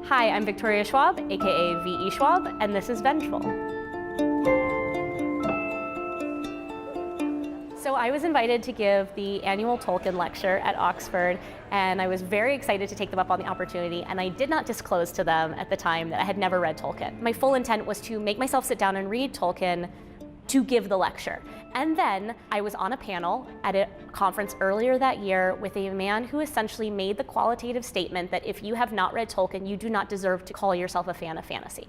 Hi, I'm Victoria Schwab, aka V.E. Schwab, and this is Vengeful. So I was invited to give the annual Tolkien lecture at Oxford, and I was very excited to take them up on the opportunity, and I did not disclose to them at the time that I had never read Tolkien. My full intent was to make myself sit down and read Tolkien to give the lecture. And then I was on a panel at a conference earlier that year with a man who essentially made the qualitative statement that if you have not read Tolkien, you do not deserve to call yourself a fan of fantasy.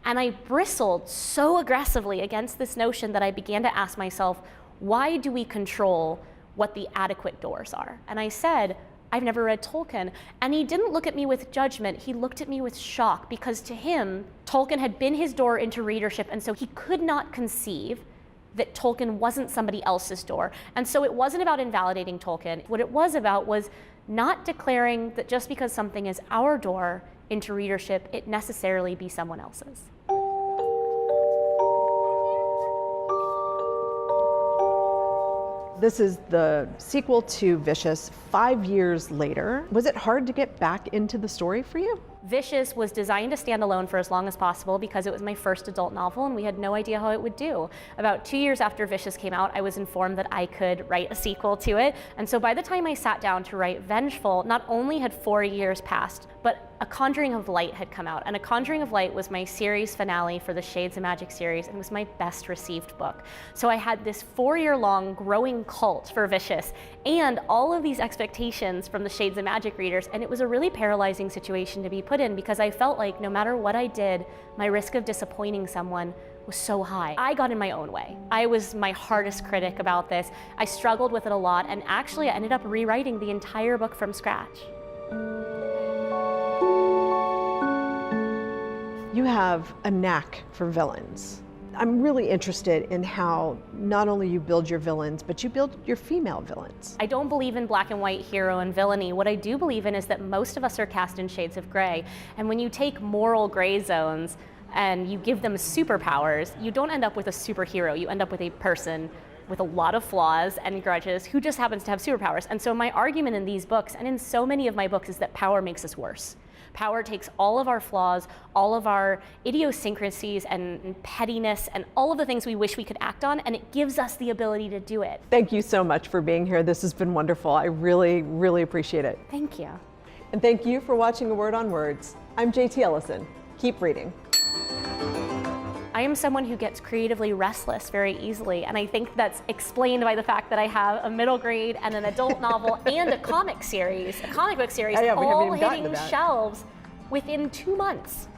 And I bristled so aggressively against this notion that I began to ask myself, why do we control what the adequate doors are? And I said, I've never read Tolkien. And he didn't look at me with judgment, he looked at me with shock, because to him, Tolkien had been his door into readership, and so he could not conceive that Tolkien wasn't somebody else's door. And so it wasn't about invalidating Tolkien. What it was about was not declaring that just because something is our door into readership, it necessarily be someone else's. This is the sequel to Vicious 5 years later. Was it hard to get back into the story for you? Vicious was designed to stand alone for as long as possible because it was my first adult novel and we had no idea how it would do. About 2 years after Vicious came out, I was informed that I could write a sequel to it. And so by the time I sat down to write Vengeful, not only had 4 years passed, but A Conjuring of Light had come out. And A Conjuring of Light was my series finale for the Shades of Magic series and was my best received book. So I had this 4-year-long growing cult for Vicious and all of these expectations from the Shades of Magic readers, and it was a really paralyzing situation to be put in because I felt like no matter what I did, my risk of disappointing someone was so high. I got in my own way. I was my hardest critic about this. I struggled with it a lot, and actually I ended up rewriting the entire book from scratch. You have a knack for villains. I'm really interested in how not only you build your villains, but you build your female villains. I don't believe in black and white hero and villainy. What I do believe in is that most of us are cast in shades of gray. And when you take moral gray zones and you give them superpowers, you don't end up with a superhero. You end up with a person with a lot of flaws and grudges who just happens to have superpowers. And so my argument in these books, and in so many of my books, is that power makes us worse. Power takes all of our flaws, all of our idiosyncrasies and pettiness and all of the things we wish we could act on, and it gives us the ability to do it. Thank you so much for being here. This has been wonderful. I really, really appreciate it. Thank you. And thank you for watching A Word on Words. I'm JT Ellison. Keep reading. I am someone who gets creatively restless very easily, and I think that's explained by the fact that I have a middle grade and an adult novel and a comic book series, all hitting shelves within 2 months.